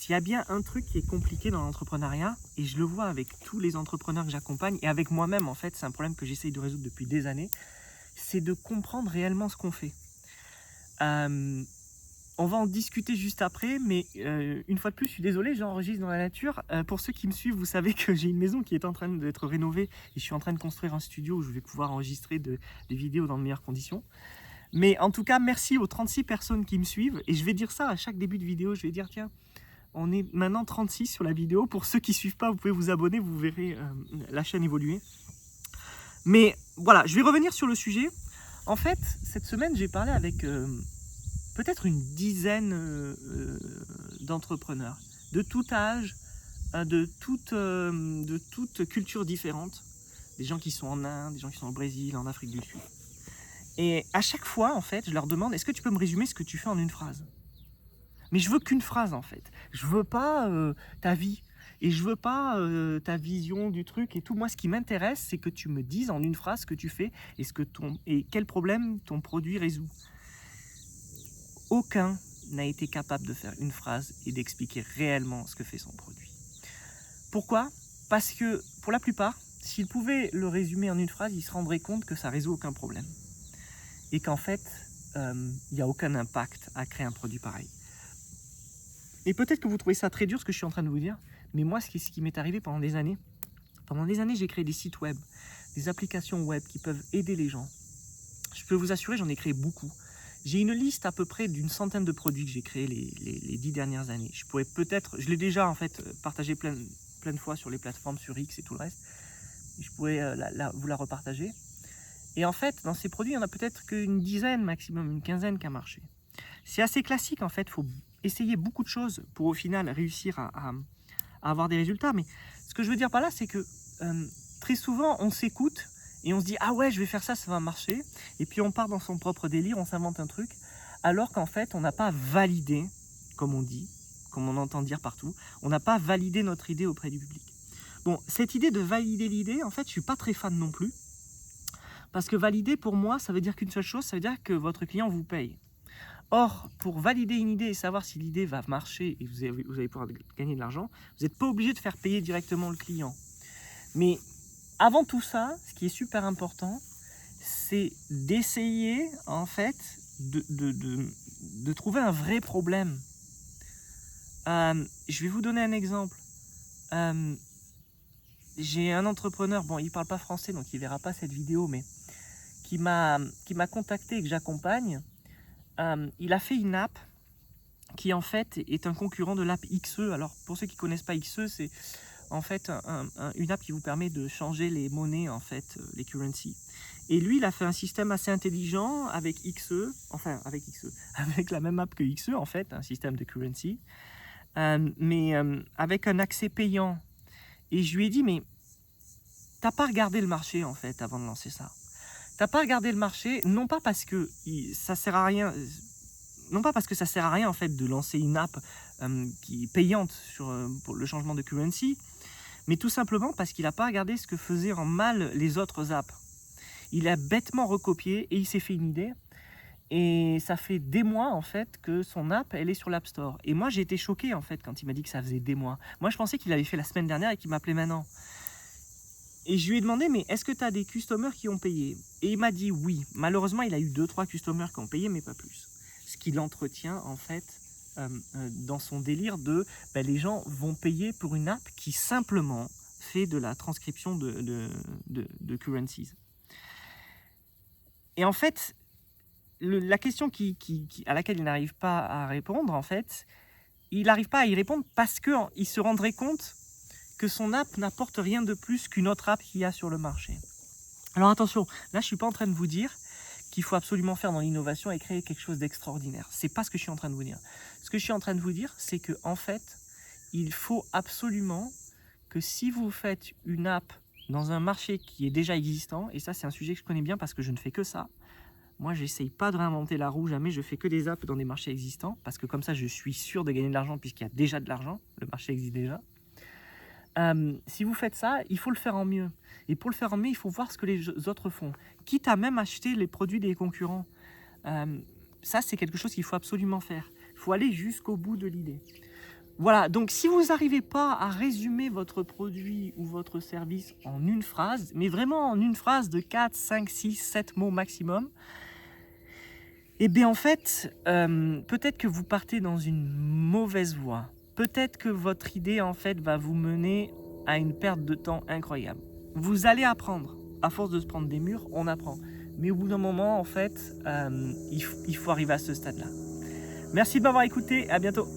s'il y a bien un truc qui est compliqué dans l'entrepreneuriat, et je le vois avec tous les entrepreneurs que j'accompagne, et avec moi-même en fait, c'est un problème que j'essaye de résoudre depuis des années, c'est de comprendre réellement ce qu'on fait. Euh, on va en discuter juste après, mais une fois de plus, je suis désolé, j'enregistre dans la nature. Pour ceux qui me suivent, vous savez que j'ai une maison qui est en train d'être rénovée, et je suis en train de construire un studio où je vais pouvoir enregistrer des vidéos dans de meilleures conditions. Mais en tout cas, merci aux 36 personnes qui me suivent, et je vais dire ça à chaque début de vidéo, je vais dire tiens, on est maintenant 36 sur la vidéo. Pour ceux qui ne suivent pas, vous pouvez vous abonner, vous verrez la chaîne évoluer. Mais voilà, je vais revenir sur le sujet. En fait, cette semaine, j'ai parlé avec peut-être une dizaine d'entrepreneurs, de tout âge, de toute culture différente. Des gens qui sont en Inde, des gens qui sont au Brésil, en Afrique du Sud. Et à chaque fois, en fait, je leur demande, est-ce que tu peux me résumer ce que tu fais en une phrase ? Mais je veux qu'une phrase en fait. Je veux pas ta vie et je veux pas ta vision du truc et tout. Moi, ce qui m'intéresse, c'est que tu me dises en une phrase ce que tu fais et quel problème ton produit résout. Aucun n'a été capable de faire une phrase et d'expliquer réellement ce que fait son produit. Pourquoi ? Parce que pour la plupart, s'ils pouvaient le résumer en une phrase, ils se rendraient compte que ça résout aucun problème et qu'en fait, il n'y a aucun impact à créer un produit pareil. Et peut-être que vous trouvez ça très dur ce que je suis en train de vous dire, mais moi, ce qui m'est arrivé pendant des années, j'ai créé des sites web, des applications web qui peuvent aider les gens. Je peux vous assurer, j'en ai créé beaucoup. J'ai une liste à peu près d'une centaine de produits que j'ai créés les 10 dernières années. Je l'ai déjà en fait partagé plein de fois sur les plateformes, sur X et tout le reste. Je pourrais vous la repartager. Et en fait, dans ces produits, il y en a peut-être qu'une dizaine maximum, une quinzaine qui a marché. C'est assez classique en fait, il faut essayer beaucoup de choses pour au final réussir à avoir des résultats. Mais ce que je veux dire par là, c'est que très souvent on s'écoute et on se dit ah ouais je vais faire ça, ça va marcher. Et puis on part dans son propre délire, on s'invente un truc, alors qu'en fait on n'a pas validé, comme on dit, comme on entend dire partout, on n'a pas validé notre idée auprès du public. Bon, cette idée de valider l'idée, en fait je suis pas très fan non plus. Parce que valider pour moi ça veut dire qu'une seule chose, ça veut dire que votre client vous paye. Or, pour valider une idée et savoir si l'idée va marcher et vous allez pouvoir gagner de l'argent, vous n'êtes pas obligé de faire payer directement le client. Mais avant tout ça, ce qui est super important, c'est d'essayer en fait de trouver un vrai problème. Je vais vous donner un exemple. J'ai un entrepreneur, bon il ne parle pas français donc il ne verra pas cette vidéo, mais qui m'a contacté et que j'accompagne. Il a fait une app qui en fait est un concurrent de l'app XE. Alors pour ceux qui ne connaissent pas XE, c'est en fait une app qui vous permet de changer les monnaies, en fait, les currencies. Et lui, il a fait un système assez intelligent avec XE, avec la même app que XE en fait, un système de currency, mais avec un accès payant. Et je lui ai dit, mais t'as pas regardé le marché en fait avant de lancer ça. T'as pas regardé le marché, non pas parce que ça sert à rien, en fait de lancer une app qui est payante pour le changement de currency, mais tout simplement parce qu'il n'a pas regardé ce que faisaient en mal les autres apps. Il a bêtement recopié et il s'est fait une idée. Et ça fait des mois en fait que son app elle est sur l'App Store. Et moi j'ai été choqué en fait quand il m'a dit que ça faisait des mois. Moi je pensais qu'il l'avait fait la semaine dernière et qu'il m'appelait maintenant. Et je lui ai demandé, mais est-ce que tu as des customers qui ont payé ? Et il m'a dit oui. Malheureusement, il a eu 2-3 customers qui ont payé, mais pas plus. Ce qui l'entretient, en fait, dans son délire de les gens vont payer pour une app qui simplement fait de la transcription de currencies. Et en fait, la question à laquelle il n'arrive pas à répondre, en fait, il n'arrive pas à y répondre parce qu'il se rendrait compte que son app n'apporte rien de plus qu'une autre app qu'il y a sur le marché. Alors attention, là je ne suis pas en train de vous dire qu'il faut absolument faire dans l'innovation et créer quelque chose d'extraordinaire. C'est pas ce que je suis en train de vous dire. Ce que je suis en train de vous dire, c'est que en fait, il faut absolument que si vous faites une app dans un marché qui est déjà existant, et ça c'est un sujet que je connais bien parce que je ne fais que ça. Moi, j'essaye pas de réinventer la roue, jamais. Je fais que des apps dans des marchés existants parce que comme ça, je suis sûr de gagner de l'argent puisqu'il y a déjà de l'argent. Le marché existe déjà. Si vous faites ça, il faut le faire en mieux. Et pour le faire en mieux, il faut voir ce que les autres font. Quitte à même acheter les produits des concurrents. Ça, c'est quelque chose qu'il faut absolument faire. Il faut aller jusqu'au bout de l'idée. Voilà, donc si vous n'arrivez pas à résumer votre produit ou votre service en une phrase, mais vraiment en une phrase de 4, 5, 6, 7 mots maximum, eh bien en fait, peut-être que vous partez dans une mauvaise voie. Peut-être que votre idée en fait va vous mener à une perte de temps incroyable. Vous allez apprendre. À force de se prendre des murs, on apprend. Mais au bout d'un moment, en fait, il faut arriver à ce stade-là. Merci de m'avoir écouté, à bientôt.